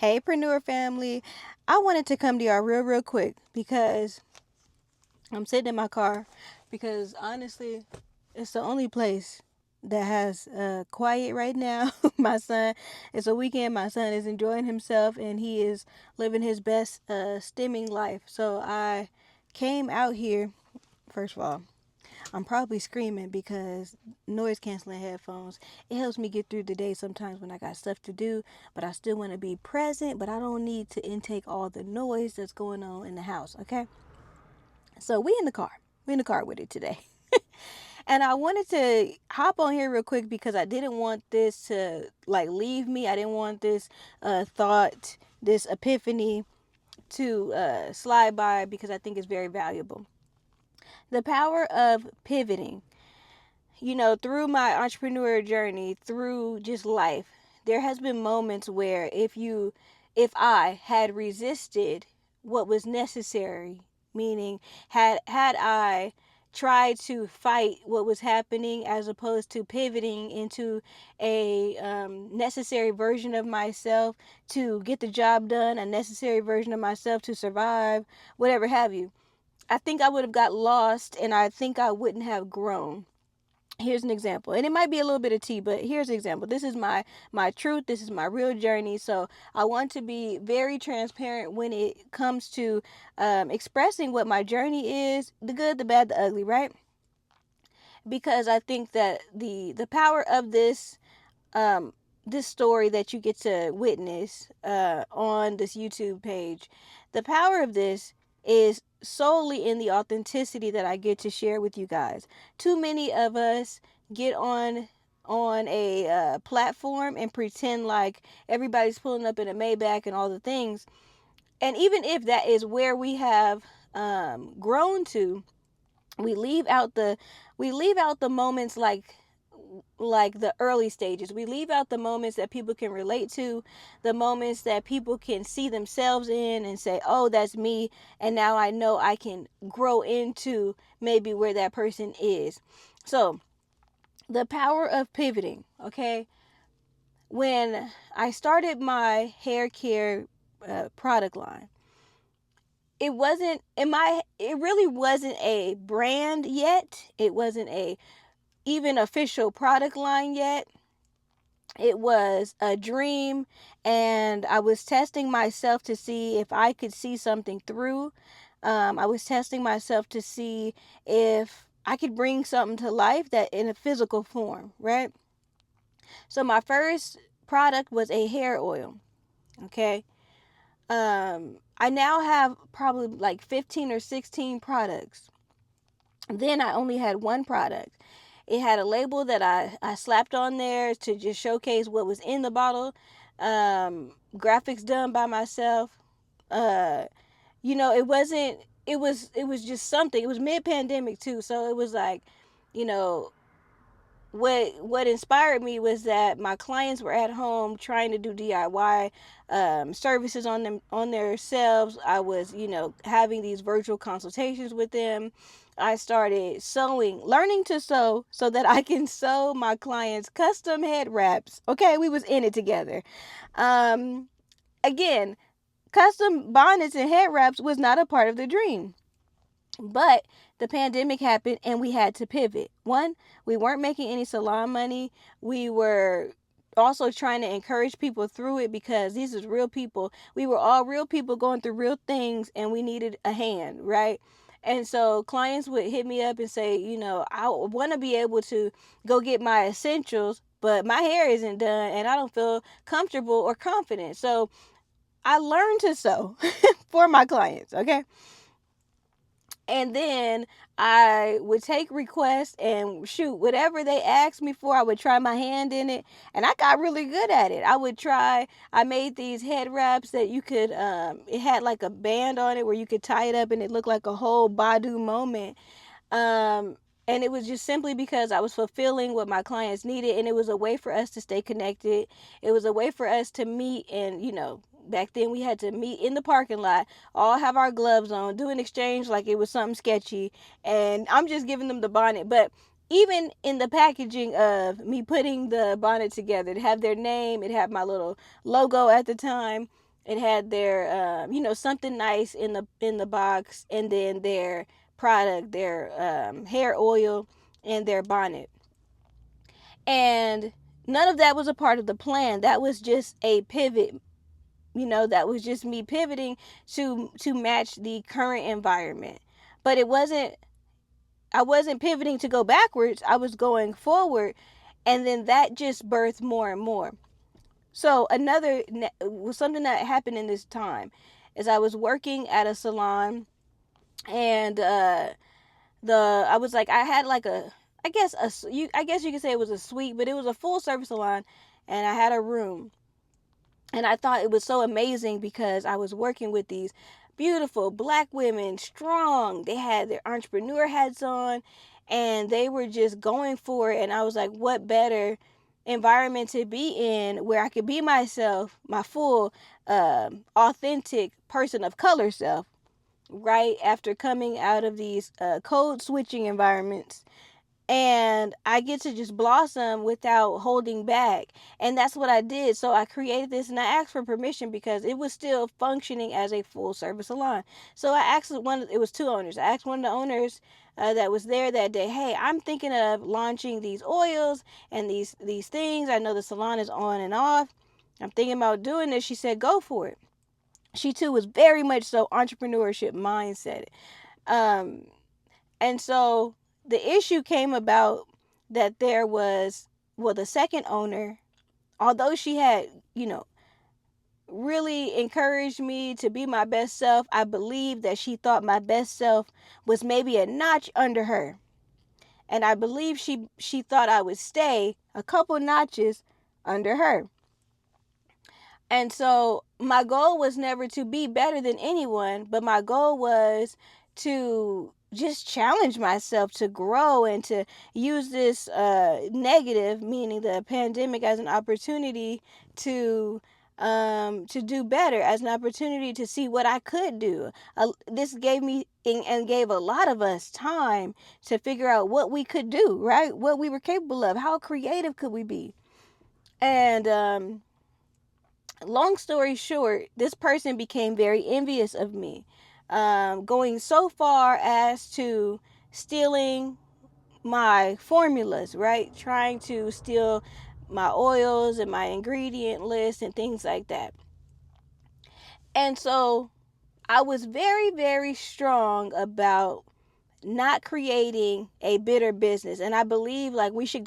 Hey, Preneur family. I wanted to come to y'all real quick because I'm sitting in my car because honestly, it's the only place that has quiet right now. My son, it's a weekend. My son is enjoying himself and he is living his best stimming life. So I came out here, first of all. I'm probably screaming because noise canceling headphones. It helps me get through the day sometimes when I got stuff to do, but I still want to be present, but I don't need to intake all the noise that's going on in the house, okay? So we in the car. We in the car with it today. And I wanted to hop on here real quick because I didn't want this to like leave me. I didn't want this thought, this epiphany to slide by because I think it's very valuable. The power of pivoting. Through my entrepreneur journey, through just life, there has been moments where if I had resisted what was necessary, meaning had I tried to fight what was happening as opposed to pivoting into a necessary version of myself to get the job done, a necessary version of myself to survive, whatever have you, I think I would have got lost and I think I wouldn't have grown. Here's an example, and it might be a little bit of tea, but here's an example. This is my truth. This is my real journey. So I want to be very transparent when it comes to expressing what my journey is, the good, the bad, the ugly, right? Because I think that the power of this story that you get to witness on this YouTube page, the power of this is solely in the authenticity that I get to share with you guys. Too many of us get on a platform and pretend like everybody's pulling up in a Maybach and all the things. And even if that is where we have grown to, we leave out the moments like the early stages. We leave out the moments that people can relate to, the moments that people can see themselves in and say, oh, that's me. And now I know I can grow into maybe where that person is. So, the power of pivoting, okay? When I started my hair care product line, it really wasn't a brand yet. It wasn't a even official product line yet. It was a dream, and I was testing myself to see if I could see something through. I was testing myself to see if I could bring something to life that in a physical form, right? So my first product was a hair oil. Okay. I now have probably like 15 or 16 products. Then I only had one product. It had a label that I slapped on there to just showcase what was in the bottle. Graphics done by myself. Uh, it wasn't. It was just something. It was mid pandemic too, so it was like, you know, what inspired me was that my clients were at home trying to do DIY services on them on their selves. I was, having these virtual consultations with them. I started sewing, learning to sew so that I can sew my clients custom head wraps. Okay, we was in it together. Um, Again, custom bonnets and head wraps was not a part of the dream. But the pandemic happened and we had to pivot. One, we weren't making any salon money. We were also trying to encourage people through it because these is real people. We were all real people going through real things and we needed a hand, right? And so clients would hit me up and say, I want to be able to go get my essentials, but my hair isn't done and I don't feel comfortable or confident. So I learned to sew for my clients, okay? And then I would take requests and shoot whatever they asked me for. I would try my hand in it, and I got really good at it. I made these head wraps that you could, it had like a band on it where you could tie it up and it looked like a whole Badu moment. Um, and it was just simply because I was fulfilling what my clients needed, and it was a way for us to stay connected. It was a way for us to meet, and back then we had to meet in the parking lot, all have our gloves on, do an exchange like it was something sketchy, and I'm just giving them the bonnet. But even in the packaging of me putting the bonnet together, it had their name, it had my little logo at the time. It had their, something nice in the box, and then their product, their hair oil, and their bonnet. And none of that was a part of the plan. That was just a pivot. That was just me pivoting to match the current environment. But I wasn't pivoting to go backwards. I was going forward, and then that just birthed more and more. So another something that happened in this time is I was working at a salon, and the I was like, I had like a, I guess you could say it was a suite, but it was a full service salon, and I had a room. And I thought it was so amazing because I was working with these beautiful black women, strong. They had their entrepreneur hats on, and they were just going for it. And I was like, what better environment to be in where I could be myself, my full, authentic person of color self, right after coming out of these code switching environments, and I get to just blossom without holding back. And that's what I did. So I created this, and I asked for permission because it was still functioning as a full service salon. So I asked it was two owners. I asked one of the owners that was there that day, hey, I'm thinking of launching these oils and these things. I know the salon is on and off. I'm thinking about doing this. She said, go for it. She too was very much so entrepreneurship mindset. Um, and so the issue came about that there was, well, the second owner, although she had, really encouraged me to be my best self, I believe that she thought my best self was maybe a notch under her. And I believe she thought I would stay a couple notches under her. And so my goal was never to be better than anyone, but my goal was to just challenge myself to grow and to use this negative, meaning the pandemic, as an opportunity to do better, as an opportunity to see what I could do. This gave me and gave a lot of us time to figure out what we could do, right? What we were capable of. How creative could we be? And long story short, this person became very envious of me, going so far as to stealing my formulas, right? Trying to steal my oils and my ingredient list and things like that. And so I was very, very strong about not creating a bitter business. And I believe like we should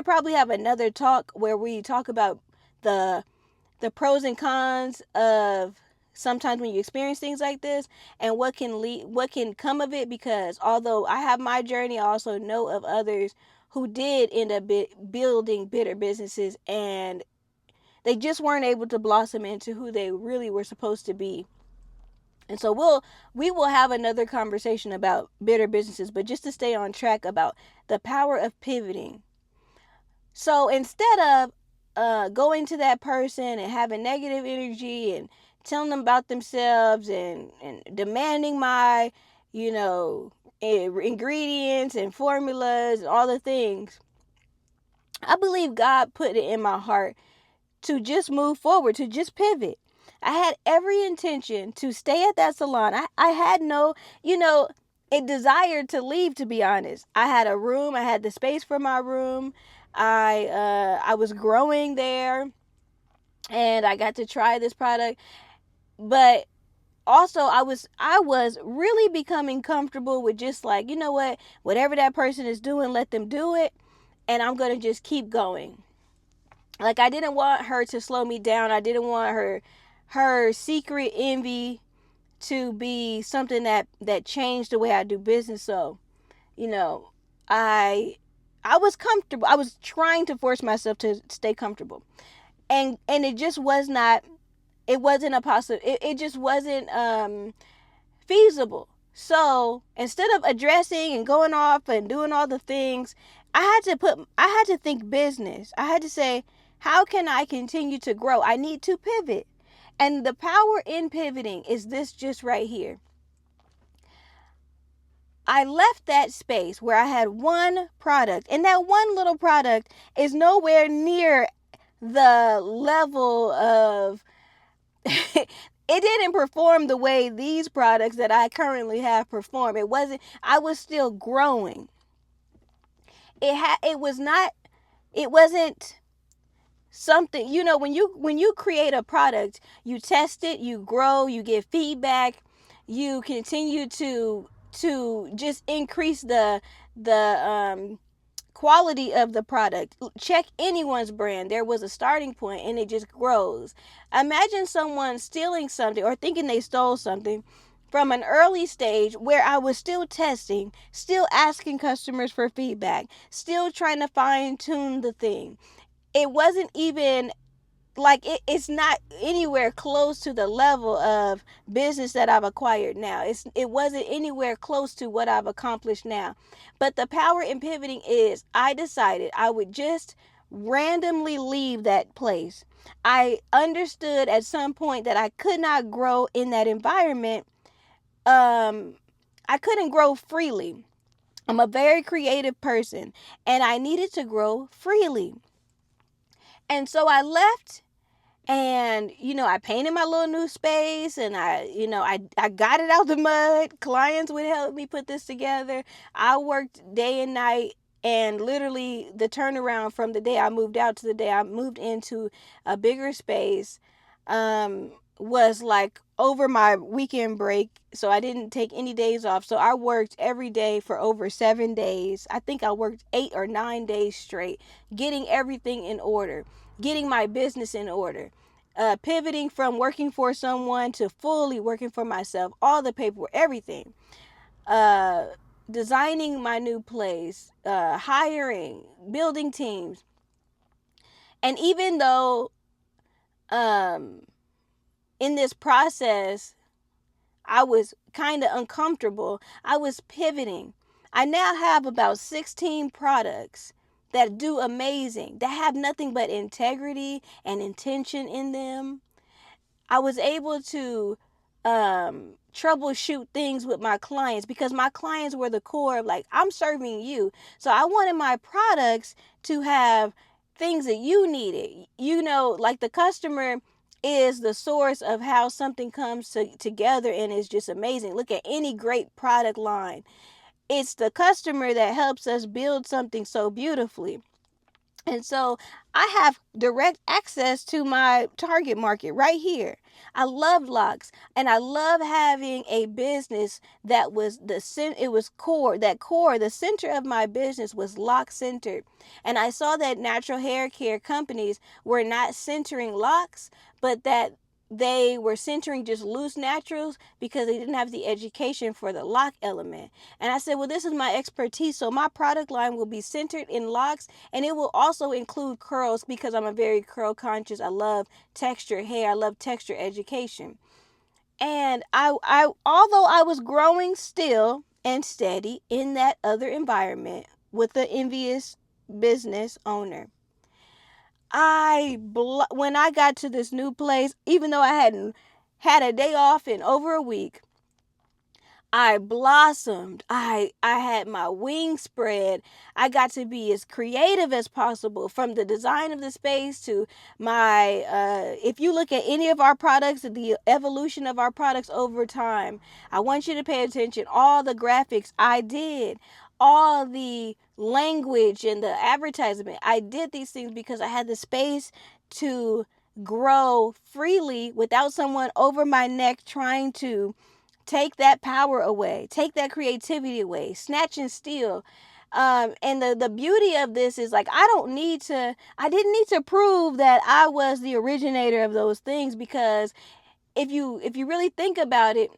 probably have another talk where we talk about the pros and cons of sometimes when you experience things like this, and what can come of it, because although I have my journey, I also know of others who did end up building bitter businesses, and they just weren't able to blossom into who they really were supposed to be. And so we will have another conversation about bitter businesses, but just to stay on track about the power of pivoting. So instead of going to that person and having negative energy and telling them about themselves and demanding my, ingredients and formulas and all the things, I believe God put it in my heart to just move forward, to just pivot. I had every intention to stay at that salon. I had no, a desire to leave, to be honest. I had a room, I had the space for my room. I was growing there, and I got to try this product. But also I was really becoming comfortable with just like, you know what, whatever that person is doing, let them do it, and I'm going to just keep going. Like, I didn't want her to slow me down. I didn't want her secret envy to be something that changed the way I do business. So, you know, I I was comfortable. I was trying to force myself to stay comfortable. And it just was not, it wasn't a possible, it just wasn't feasible. So instead of addressing and going off and doing all the things, I had to think business. I had to say, how can I continue to grow? I need to pivot. And the power in pivoting is this just right here. I left that space where I had one product, and that one little product is nowhere near the level of it didn't perform the way these products that I currently have perform. It wasn't, I was still growing. It was not, it wasn't something, when you create a product, you test it, you grow, you get feedback, you continue to just increase the quality of the product. Check anyone's brand. There was a starting point and it just grows. Imagine someone stealing something or thinking they stole something from an early stage where I was still testing, still asking customers for feedback, still trying to fine tune the thing. It wasn't even like it's not anywhere close to the level of business that I've acquired now. It wasn't anywhere close to what I've accomplished now. But the power in pivoting is I decided I would just randomly leave that place. I understood at some point that I could not grow in that environment. I couldn't grow freely. I'm a very creative person and I needed to grow freely. And so I left, and I painted my little new space, and I got it out the mud. Clients would help me put this together. I worked day and night, and literally the turnaround from the day I moved out to the day I moved into a bigger space was like over my weekend break. So I didn't take any days off. So I worked every day for over 7 days. I think I worked 8 or 9 days straight, getting everything in order, getting my business in order, pivoting from working for someone to fully working for myself, all the paperwork, everything, uh, designing my new place, hiring, building teams. And even though um, in this process, I was kind of uncomfortable, I was pivoting. I now have about 16 products that do amazing, that have nothing but integrity and intention in them. I was able to troubleshoot things with my clients because my clients were the core of, like, I'm serving you. So I wanted my products to have things that you needed. Like the customer is the source of how something comes together and is just amazing. Look at any great product line. It's the customer that helps us build something so beautifully. And so I have direct access to my target market right here. I love locks, and I love having a business that was it was core, the center of my business was lock centered. And I saw that natural hair care companies were not centering locks, but that they were centering just loose naturals because they didn't have the education for the lock element. And I said, well, this is my expertise, so my product line will be centered in locks, and it will also include curls because I'm a very curl conscious. I love texture hair. I love texture education. And although I was growing still and steady in that other environment with the envious business owner, when I got to this new place, even though I hadn't had a day off in over a week, I blossomed. I had my wings spread. I got to be as creative as possible, from the design of the space to my if you look at any of our products, the evolution of our products over time, I want you to pay attention. All the graphics I did, all the language and the advertisement, I did these things because I had the space to grow freely without someone over my neck trying to take that power away, take that creativity away, snatch and steal. And the beauty of this is, like, I didn't need to prove that I was the originator of those things, because if you really think about it,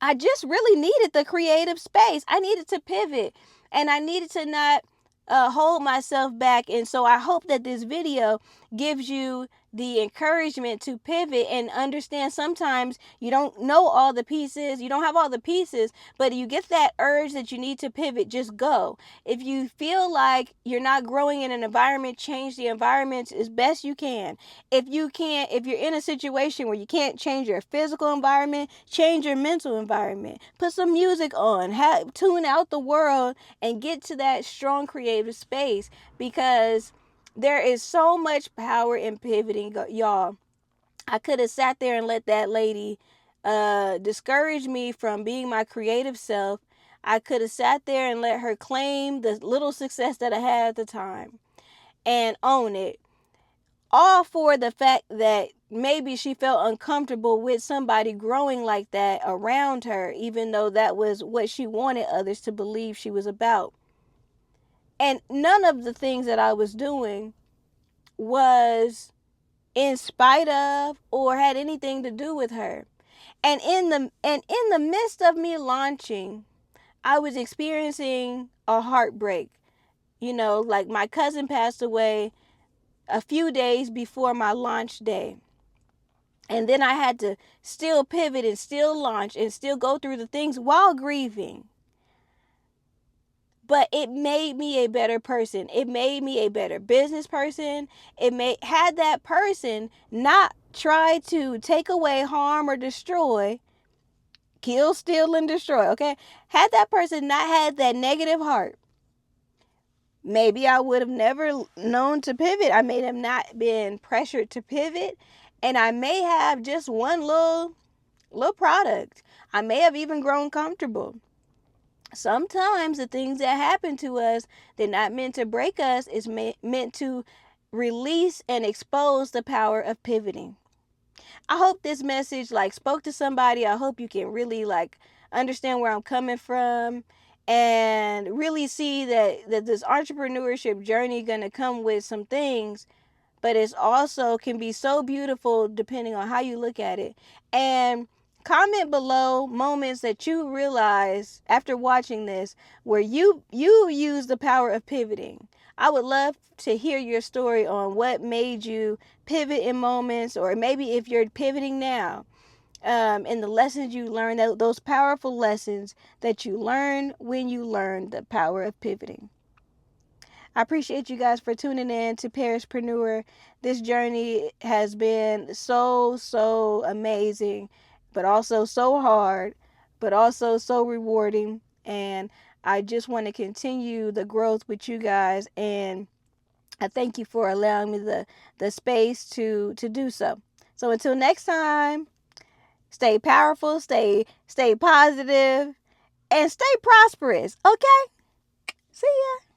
I just really needed the creative space. I needed to pivot, and I needed to not hold myself back. And so I hope that this video gives you the encouragement to pivot and understand sometimes you don't know all the pieces, you don't have all the pieces, but you get that urge that you need to pivot, just go. If you feel like you're not growing in an environment, change the environment as best you can. If you're in a situation where you can't change your physical environment, change your mental environment. Put some music on, tune out the world, and get to that strong creative space, because there is so much power in pivoting, y'all. I could have sat there and let that lady discourage me from being my creative self. I could have sat there and let her claim the little success that I had at the time and own it. All for the fact that maybe she felt uncomfortable with somebody growing like that around her, even though that was what she wanted others to believe she was about. And none of the things that I was doing was in spite of or had anything to do with her. And in the midst of me launching, I was experiencing a heartbreak. Like my cousin passed away a few days before my launch day. And then I had to still pivot and still launch and still go through the things while grieving. But it made me a better person. It made me a better business person. Had that person not try to take away, harm, or destroy, kill, steal, and destroy, okay? Had that person not had that negative heart, maybe I would have never known to pivot. I may have not been pressured to pivot, and I may have just one little product. I may have even grown comfortable. Sometimes the things that happen to us, they're not meant to break us. It's meant to release and expose the power of pivoting. I hope this message spoke to somebody. I hope you can really understand where I'm coming from and really see that this entrepreneurship journey gonna come with some things, but it's also can be so beautiful depending on how you look at it. And comment below moments that you realize after watching this where you use the power of pivoting. I would love to hear your story on what made you pivot in moments, or maybe if you're pivoting now, and the lessons you learned, those powerful lessons that you learn when you learn the power of pivoting. I appreciate you guys for tuning in to Parishpreneur. This journey has been so amazing, but also so hard, but also so rewarding. And I just want to continue the growth with you guys. And I thank you for allowing me the space to do so. So until next time, stay powerful, stay positive, and stay prosperous. Okay? See ya.